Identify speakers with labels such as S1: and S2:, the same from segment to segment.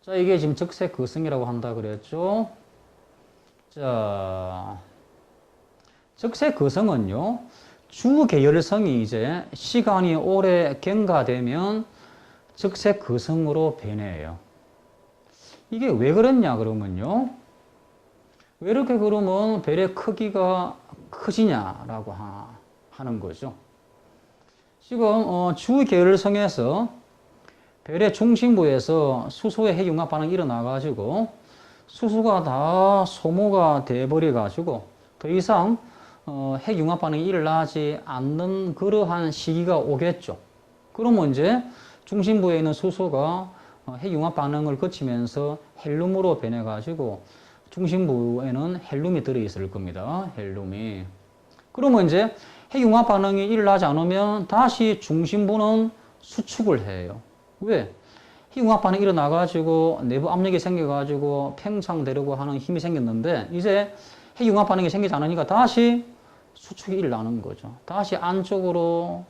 S1: 자, 이게 지금 적색 거성이라고 한다 그랬죠. 자, 적색 거성은요, 주 계열성이 이제 시간이 오래 경과되면 적색 거성으로 변해요. 이게 왜 그렇냐 그러면요, 왜 이렇게 그러면 별의 크기가 커지냐라고 하는 거죠. 지금 주 계열성에서 별의 중심부에서 수소의 핵융합 반응이 일어나가지고 수소가 다 소모가 돼버려가지고 더 이상 핵융합 반응이 일어나지 않는 그러한 시기가 오겠죠. 그러면 이제 중심부에 있는 수소가 핵융합 반응을 거치면서 헬륨으로 변해가지고 중심부에는 헬륨이 들어있을 겁니다. 헬륨이. 그러면 이제 핵융합 반응이 일어나지 않으면 다시 중심부는 수축을 해요. 왜? 핵융합 반응이 일어나가지고 내부 압력이 생겨가지고 팽창되려고 하는 힘이 생겼는데 이제 핵융합 반응이 생기지 않으니까 다시 수축이 일어나는 거죠. 다시 안쪽으로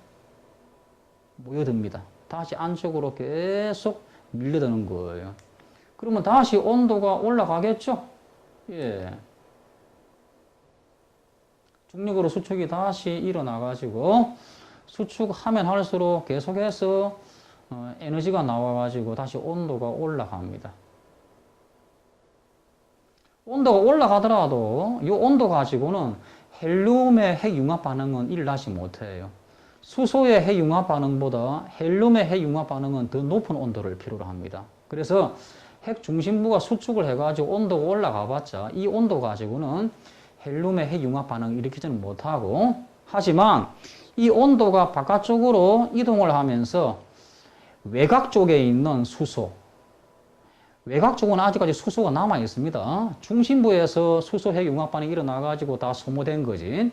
S1: 모여듭니다. 다시 안쪽으로 계속 밀려드는 거예요. 그러면 다시 온도가 올라가겠죠? 예. 중력으로 수축이 다시 일어나가지고 수축하면 할수록 계속해서 에너지가 나와가지고 다시 온도가 올라갑니다. 온도가 올라가더라도 이 온도 가지고는 헬륨의 핵융합 반응은 일어나지 못해요. 수소의 핵융합 반응보다 헬륨의 핵융합 반응은 더 높은 온도를 필요로 합니다. 그래서 핵 중심부가 수축을 해가지고 온도가 올라가 봤자 이 온도 가지고는 헬륨의 핵융합 반응을 일으키지는 못하고, 하지만 이 온도가 바깥쪽으로 이동을 하면서 외곽 쪽에 있는 수소, 외곽 쪽은 아직까지 수소가 남아 있습니다. 중심부에서 수소 핵융합 반응이 일어나가지고 다 소모된 거지,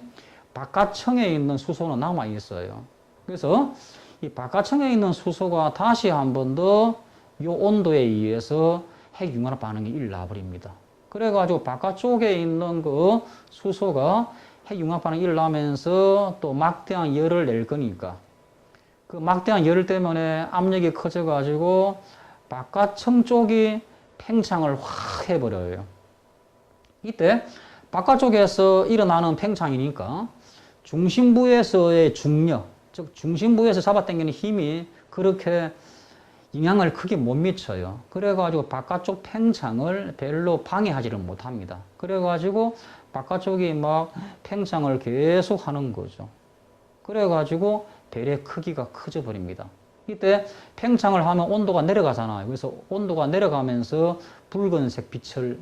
S1: 바깥층에 있는 수소는 남아 있어요. 그래서 이 바깥층에 있는 수소가 다시 한 번 더 이 온도에 의해서 핵융합 반응이 일어나 버립니다. 그래가지고 바깥쪽에 있는 그 수소가 핵융합 반응이 일어나면서 또 막대한 열을 낼 거니까 그 막대한 열 때문에 압력이 커져가지고 바깥층 쪽이 팽창을 확 해버려요. 이때 바깥쪽에서 일어나는 팽창이니까 중심부에서의 중력, 즉 중심부에서 잡아당기는 힘이 그렇게 영향을 크게 못 미쳐요. 그래가지고 바깥쪽 팽창을 별로 방해하지를 못합니다. 그래가지고 바깥쪽이 막 팽창을 계속 하는 거죠. 그래가지고 별의 크기가 커져 버립니다. 이때 팽창을 하면 온도가 내려가잖아요. 그래서 온도가 내려가면서 붉은색 빛을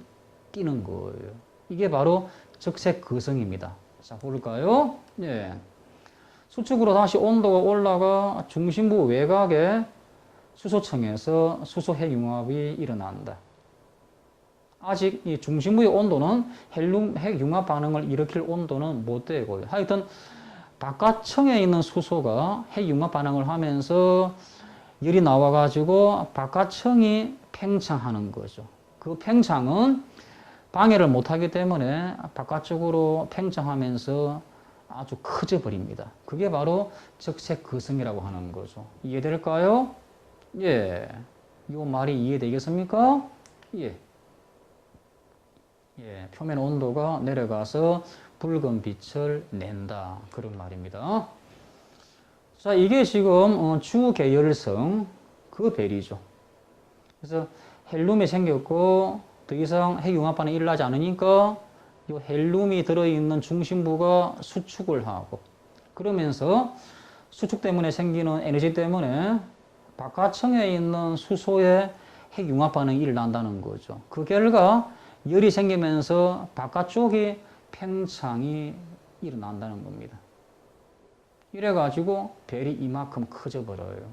S1: 띠는 거예요. 이게 바로 적색 거성입니다. 자, 볼까요? 예. 수축으로 다시 온도가 올라가 중심부 외곽에 수소층에서 수소 핵융합이 일어난다. 아직 이 중심부의 온도는 헬륨 핵융합 반응을 일으킬 온도는 못 되고요. 하여튼 바깥층에 있는 수소가 핵융합 반응을 하면서 열이 나와가지고 바깥층이 팽창하는 거죠. 그 팽창은 방해를 못하기 때문에 바깥쪽으로 팽창하면서 아주 커져 버립니다. 그게 바로 적색 거성이라고 하는 거죠. 이해될까요? 예. 이 말이 이해되겠습니까? 예. 예. 표면 온도가 내려가서 붉은 빛을 낸다. 그런 말입니다. 자, 이게 지금 주 계열성 그 별이죠. 그래서 헬륨이 생겼고 더 이상 핵융합 반응이 일어나지 않으니까 이 헬륨이 들어있는 중심부가 수축을 하고, 그러면서 수축 때문에 생기는 에너지 때문에 바깥층에 있는 수소의 핵융합 반응이 일어난다는 거죠. 그 결과 열이 생기면서 바깥쪽이 팽창이 일어난다는 겁니다. 이래가지고 별이 이만큼 커져 버려요.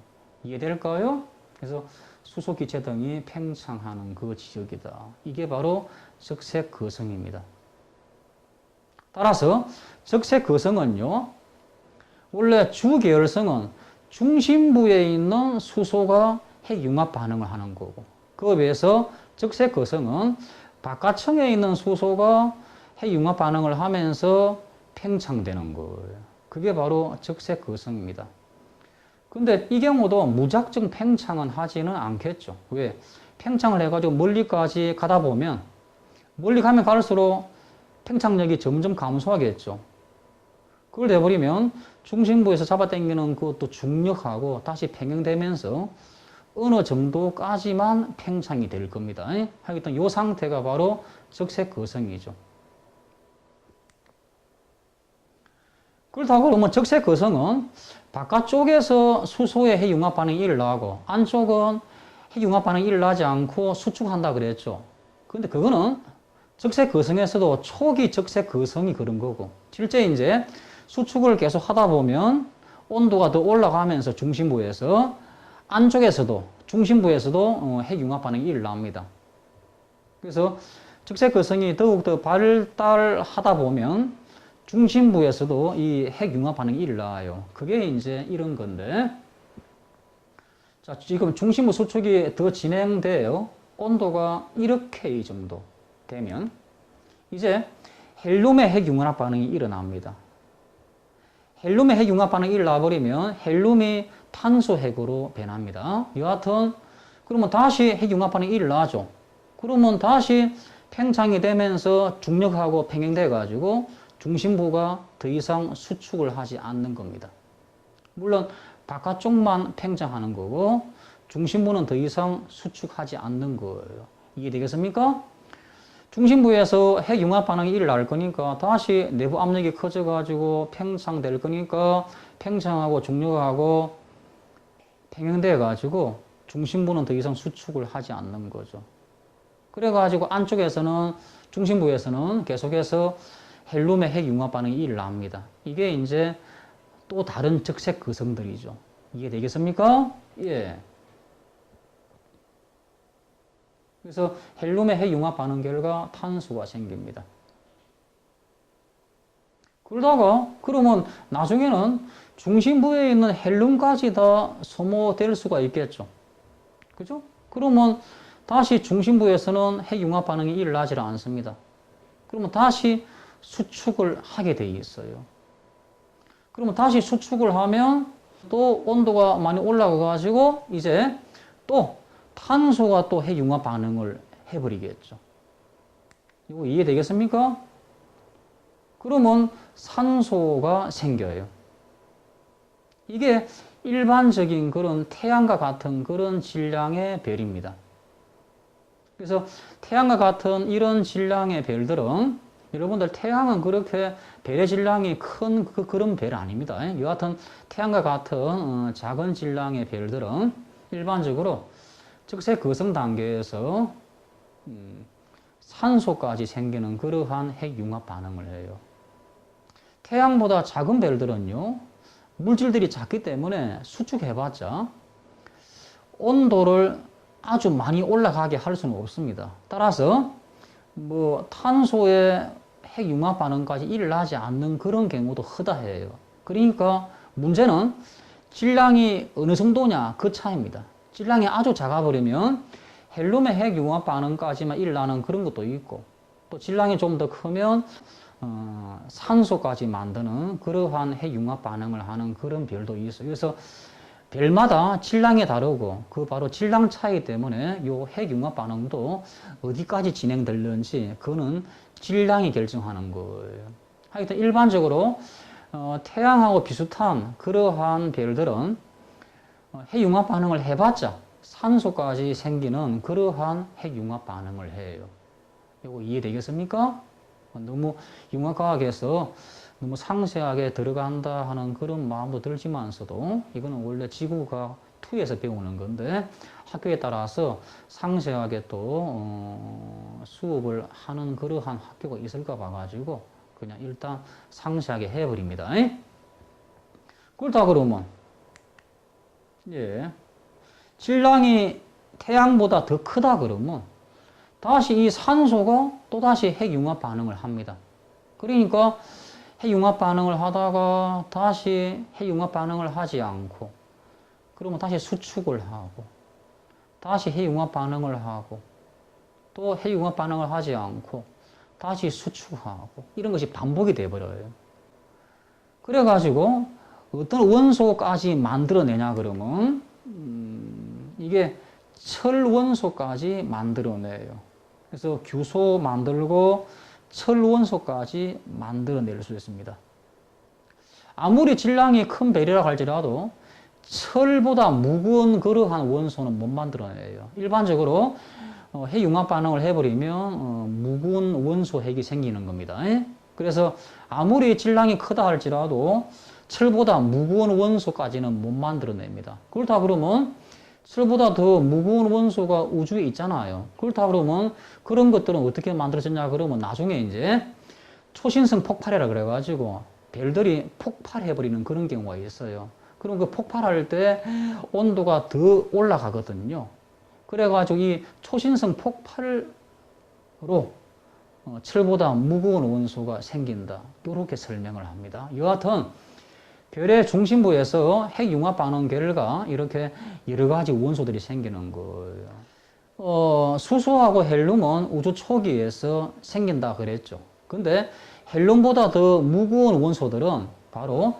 S1: 이해될까요? 그래서 수소 기체 등이 팽창하는 그 지역이다. 이게 바로 적색 거성입니다. 따라서 적색 거성은요, 원래 주 계열성은 중심부에 있는 수소가 핵융합 반응을 하는 거고, 그에 비해서 적색 거성은 바깥층에 있는 수소가 핵융합 반응을 하면서 팽창되는 거예요. 그게 바로 적색 거성입니다. 근데 이 경우도 무작정 팽창은 하지는 않겠죠. 왜? 팽창을 해가지고 멀리까지 가다 보면 멀리 가면 갈수록 팽창력이 점점 감소하겠죠. 그걸 돼버리면 중심부에서 잡아당기는 그것도 중력하고 다시 평행되면서 어느 정도까지만 팽창이 될 겁니다. 하여튼 이 상태가 바로 적색거성이죠. 그렇다고 그러면 적색거성은 바깥쪽에서 수소의 핵융합 반응이 일어나고 안쪽은 핵융합 반응이 일어나지 않고 수축한다 그랬죠. 근데 그거는 적색거성에서도 초기 적색거성이 그런 거고 실제 이제 수축을 계속 하다 보면 온도가 더 올라가면서 중심부에서 안쪽에서도 중심부에서도 핵융합 반응이 일어납니다. 그래서 적색거성이 더욱더 발달하다 보면 중심부에서도 이 핵융합 반응이 일어나요. 그게 이제 이런 건데 자, 지금 중심부 수축이 더 진행돼요. 온도가 1억 K 정도 되면 이제 헬륨의 핵융합 반응이 일어납니다. 헬륨의 핵융합 반응이 일어나버리면 헬륨이 탄소핵으로 변합니다. 여하튼 그러면 다시 핵융합 반응이 일어나죠. 그러면 다시 팽창이 되면서 중력하고 평행돼 가지고 중심부가 더 이상 수축을 하지 않는 겁니다. 물론 바깥쪽만 팽창하는 거고 중심부는 더 이상 수축하지 않는 거예요. 이해되겠습니까? 중심부에서 핵융합 반응이 일어날 거니까 다시 내부 압력이 커져가지고 팽창될 거니까 팽창하고 중력하고 평행돼가지고 중심부는 더 이상 수축을 하지 않는 거죠. 그래가지고 안쪽에서는 중심부에서는 계속해서 헬륨의 핵융합 반응이 일어납니다. 이게 이제 또 다른 적색 거성들이죠. 이해되겠습니까? 예. 그래서 헬륨의 핵융합 반응 결과 탄소가 생깁니다. 그러다가 그러면 나중에는 중심부에 있는 헬륨까지 다 소모될 수가 있겠죠. 그죠? 그러면 다시 중심부에서는 핵융합 반응이 일어나지 않습니다. 그러면 다시 수축을 하게 돼 있어요. 그러면 다시 수축을 하면 또 온도가 많이 올라가 가지고 이제 또 탄소가 또 핵융합 반응을 해버리겠죠. 이거 이해되겠습니까? 그러면 산소가 생겨요. 이게 일반적인 그런 태양과 같은 그런 질량의 별입니다. 그래서 태양과 같은 이런 질량의 별들은 여러분들 태양은 그렇게 별의 질량이 큰 그런 별 아닙니다. 여하튼 태양과 같은 작은 질량의 별들은 일반적으로 적색 거성 단계에서 산소까지 생기는 그러한 핵융합 반응을 해요. 태양보다 작은 별들은요, 물질들이 작기 때문에 수축해봤자 온도를 아주 많이 올라가게 할 수는 없습니다. 따라서 뭐 탄소의 핵융합 반응까지 일어나지 않는 그런 경우도 허다해요. 그러니까 문제는 질량이 어느 정도냐 그 차이입니다. 질량이 아주 작아버리면 헬륨의 핵융합 반응까지만 일어나는 그런 것도 있고 또 질량이 좀 더 크면 산소까지 만드는 그러한 핵융합 반응을 하는 그런 별도 있어요. 그래서 별마다 질량이 다르고 그 바로 질량 차이 때문에 이 핵융합 반응도 어디까지 진행되는지 그거는 질량이 결정하는 거예요. 하여튼 일반적으로 태양하고 비슷한 그러한 별들은 핵융합 반응을 해봤자 산소까지 생기는 그러한 핵융합 반응을 해요. 이거 이해되겠습니까? 너무 융합과학에서 너무 상세하게 들어간다 하는 그런 마음도 들지만서도 이거는 원래 지구과학 2에서 배우는 건데 학교에 따라서 상세하게 또 수업을 하는 그러한 학교가 있을까 봐가지고 그냥 일단 상세하게 해버립니다. 그렇다 그러면 예, 질량이 태양보다 더 크다 그러면 다시 이 산소가 또다시 핵융합 반응을 합니다. 그러니까 핵융합 반응을 하다가 다시 핵융합 반응을 하지 않고 그러면 다시 수축을 하고 다시 핵융합 반응을 하고 또 핵융합 반응을 하지 않고 다시 수축하고 이런 것이 반복이 돼버려요. 그래가지고 어떤 원소까지 만들어내냐 그러면 이게 철 원소까지 만들어내요. 그래서 규소 만들고 철 원소까지 만들어낼 수 있습니다. 아무리 질량이 큰 벨이라고 할지라도 철보다 무거운 그러한 원소는 못 만들어내요. 일반적으로 핵융합 반응을 해버리면 무거운 원소 핵이 생기는 겁니다. 그래서 아무리 질량이 크다 할지라도 철보다 무거운 원소까지는 못 만들어냅니다. 그렇다 그러면 철보다 더 무거운 원소가 우주에 있잖아요. 그렇다 그러면 그런 것들은 어떻게 만들어졌냐 그러면 나중에 이제 초신성 폭발이라 그래가지고 별들이 폭발해버리는 그런 경우가 있어요. 그럼 그 폭발할 때 온도가 더 올라가거든요. 그래가지고 이 초신성 폭발로 철보다 무거운 원소가 생긴다. 이렇게 설명을 합니다. 여하튼 별의 중심부에서 핵융합 반응 결과 이렇게 여러 가지 원소들이 생기는 거예요. 수소하고 헬륨은 우주 초기에서 생긴다 그랬죠. 근데 헬륨보다 더 무거운 원소들은 바로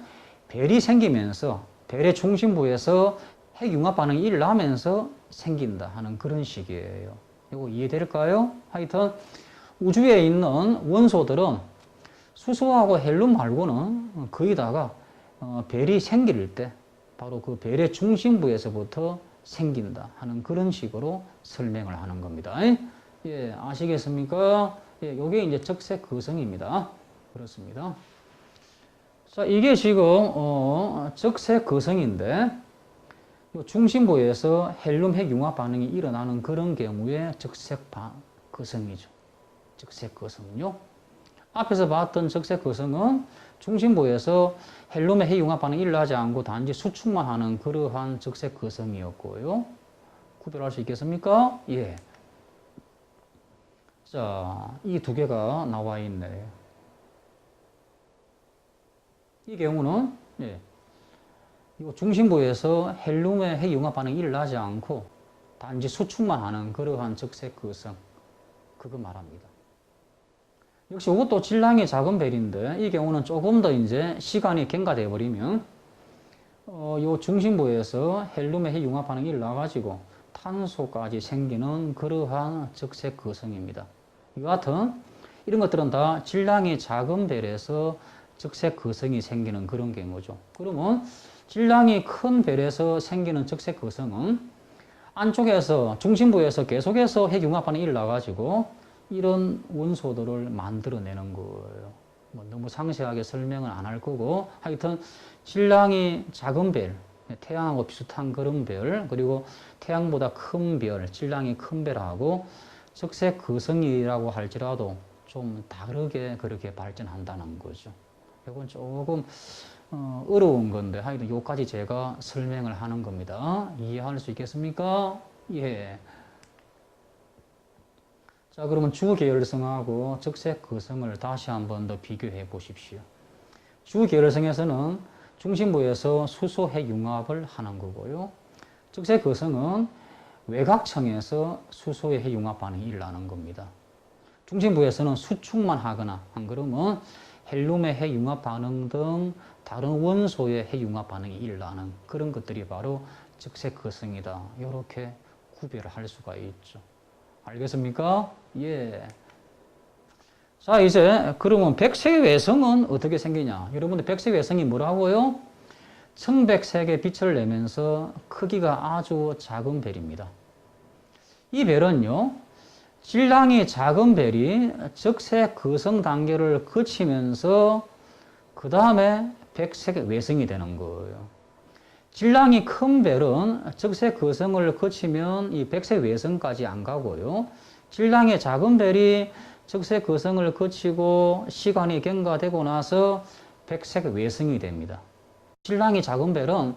S1: 별이 생기면서 별의 중심부에서 핵융합 반응이 일어나면서 생긴다 하는 그런 식이에요. 이거 이해될까요? 하여튼 우주에 있는 원소들은 수소하고 헬륨 말고는 거의 다가 별이 생길 때 바로 그 별의 중심부에서부터 생긴다 하는 그런 식으로 설명을 하는 겁니다. 예, 아시겠습니까? 예, 요게 이제 적색 거성입니다. 그렇습니다. 자, 이게 지금 적색 거성인데 요 중심부에서 헬륨 핵융합 반응이 일어나는 그런 경우에 적색 거성이죠. 적색 거성은요. 앞에서 봤던 적색 거성은 중심부에서 헬륨의 핵융합 반응이 일어나지 않고 단지 수축만 하는 그러한 적색 거성이었고요. 구별할 수 있겠습니까? 예. 자, 이 두 개가 나와 있네요. 이 경우는 예. 이 중심부에서 헬륨의 핵융합 반응이 일어나지 않고 단지 수축만 하는 그러한 적색 거성, 그거 말합니다. 역시 이것도 질량이 작은 별인데 이 경우는 조금 더 이제 시간이 경과되어 버리면 요 중심부에서 헬륨의 핵융합 반응이 일어나가지고 탄소까지 생기는 그러한 적색 거성입니다. 이와 같은 이런 것들은 다 질량이 작은 별에서 적색 거성이 생기는 그런 경우죠. 그러면 질량이 큰 별에서 생기는 적색 거성은 안쪽에서 중심부에서 계속해서 핵융합 반응이 일어나가지고 이런 원소들을 만들어내는 거예요. 뭐 너무 상세하게 설명은 안 할 거고 하여튼 질량이 작은 별, 태양하고 비슷한 그런 별, 그리고 태양보다 큰 별, 질량이 큰 별하고 적색 거성이라고 할지라도 좀 다르게 그렇게 발전한다는 거죠. 이건 조금 어려운 건데 하여튼 요까지 제가 설명을 하는 겁니다. 이해할 수 있겠습니까? 예. 자, 그러면 주계열성하고 적색 거성을 다시 한번 더 비교해 보십시오. 주계열성에서는 중심부에서 수소 핵융합을 하는 거고요. 적색 거성은 외곽층에서 수소의 핵융합 반응이 일어나는 겁니다. 중심부에서는 수축만 하거나 안 그러면 헬륨의 핵융합 반응 등 다른 원소의 핵융합 반응이 일어나는 그런 것들이 바로 적색 거성이다. 이렇게 구별을 할 수가 있죠. 알겠습니까? 예. 자, 이제 그러면 백색 외성은 어떻게 생기냐? 여러분들 백색 외성이 뭐라고요? 청백색의 빛을 내면서 크기가 아주 작은 별입니다. 이 별은요, 질량이 작은 별이 적색 거성 단계를 거치면서 그 다음에 백색 외성이 되는 거예요. 질량이 큰 별은 적색 거성을 거치면 이 백색 외성까지 안 가고요. 질량이 작은 별이 적색 거성을 거치고 시간이 경과되고 나서 백색 외성이 됩니다. 질량이 작은 별은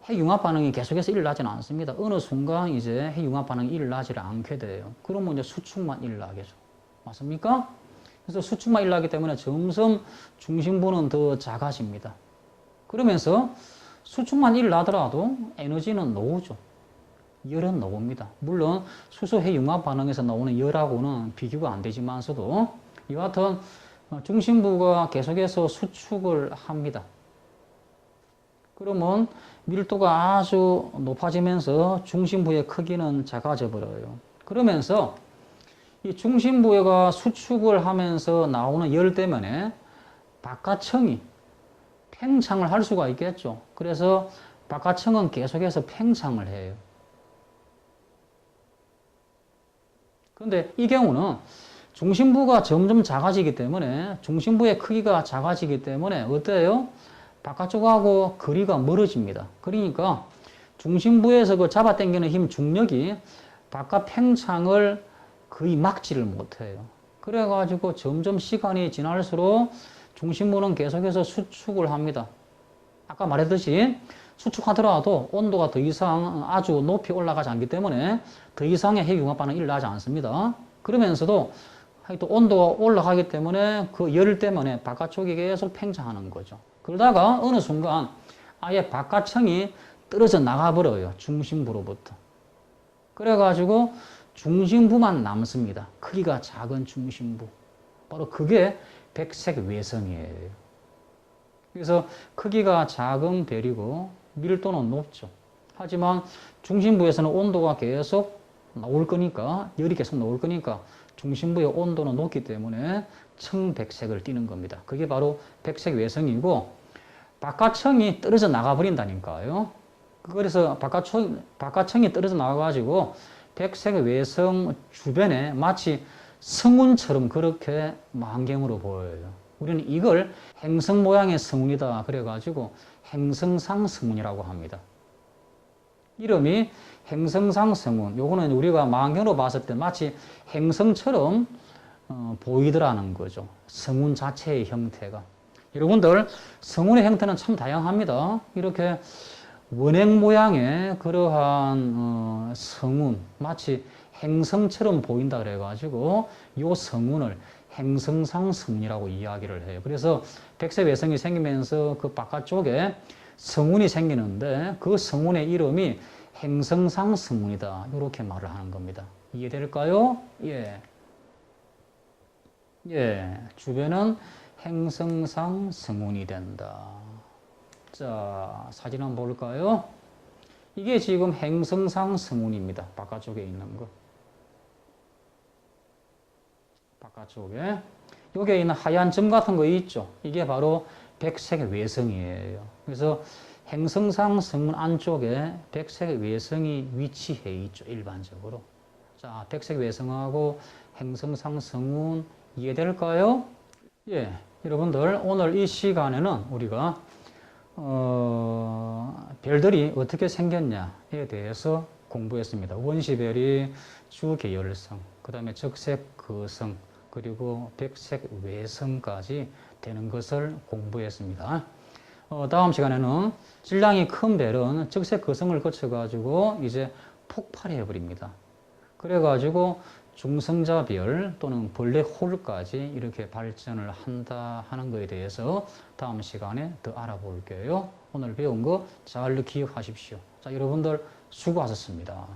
S1: 핵융합 반응이 계속해서 일어나지는 않습니다. 어느 순간 이제 핵융합 반응이 일어나지 않게 돼요. 그러면 이제 수축만 일어나겠죠. 맞습니까? 그래서 수축만 일어나기 때문에 점점 중심부는 더 작아집니다. 그러면서 수축만 일어나더라도 에너지는 나오죠. 열은 나옵니다. 물론 수소 핵융합 반응에서 나오는 열하고는 비교가 안 되지만서도 이와 같은 중심부가 계속해서 수축을 합니다. 그러면 밀도가 아주 높아지면서 중심부의 크기는 작아져 버려요. 그러면서 이 중심부가 수축을 하면서 나오는 열 때문에 바깥층이 팽창을 할 수가 있겠죠. 그래서 바깥층은 계속해서 팽창을 해요. 그런데 이 경우는 중심부가 점점 작아지기 때문에 중심부의 크기가 작아지기 때문에 어때요? 바깥쪽하고 거리가 멀어집니다. 그러니까 중심부에서 그 잡아당기는 힘 중력이 바깥 팽창을 거의 막지를 못해요. 그래가지고 점점 시간이 지날수록 중심부는 계속해서 수축을 합니다. 아까 말했듯이 수축하더라도 온도가 더 이상 아주 높이 올라가지 않기 때문에 더 이상의 핵융합 반응이 일어나지 않습니다. 그러면서도 또 온도가 올라가기 때문에 그 열 때문에 바깥쪽이 계속 팽창하는 거죠. 그러다가 어느 순간 아예 바깥층이 떨어져 나가버려요. 중심부로부터. 그래가지고 중심부만 남습니다. 크기가 작은 중심부. 바로 그게 백색 외성이에요. 그래서 크기가 작은 별이고 밀도는 높죠. 하지만 중심부에서는 온도가 계속 나올 거니까, 열이 계속 나올 거니까 중심부의 온도는 높기 때문에 청백색을 띠는 겁니다. 그게 바로 백색 외성이고 바깥층이 떨어져 나가버린다니까요. 그래서 바깥층이 떨어져 나가가지고 백색 외성 주변에 마치 성운처럼 그렇게 만경으로 보여요. 우리는 이걸 행성 모양의 성운이다 그래가지고 행성상 성운이라고 합니다. 이름이 행성상 성운. 요거는 우리가 망경으로 봤을 때 마치 행성처럼 보이더라는 거죠. 성운 자체의 형태가. 여러분들 성운의 형태는 참 다양합니다. 이렇게 원행 모양의 그러한 성운, 마치 행성처럼 보인다 그래가지고 요 성운을 행성상 성운이라고 이야기를 해요. 그래서 백색 외성이 생기면서 그 바깥쪽에 성운이 생기는데 그 성운의 이름이 행성상 성운이다. 이렇게 말을 하는 겁니다. 이해될까요? 예. 예. 주변은 행성상 성운이 된다. 자, 사진 한번 볼까요? 이게 지금 행성상 성운입니다. 바깥쪽에 있는 거. 바깥쪽에. 여기에 있는 하얀 점 같은 거 있죠? 이게 바로 백색 외성이에요. 그래서 행성상 성운 안쪽에 백색 외성이 위치해 있죠. 일반적으로. 자, 백색 외성하고 행성상 성운 이해될까요? 예. 여러분들, 오늘 이 시간에는 우리가 별들이 어떻게 생겼냐에 대해서 공부했습니다. 원시별이 주계열성, 그 다음에 적색거성, 그리고 백색 외성까지 되는 것을 공부했습니다. 다음 시간에는 질량이 큰 별은 적색거성을 거쳐가지고 이제 폭발해 버립니다. 그래가지고 중성자별 또는 블랙홀까지 이렇게 발전을 한다 하는 것에 대해서 다음 시간에 더 알아볼게요. 오늘 배운 거 잘 기억하십시오. 자, 여러분들 수고하셨습니다.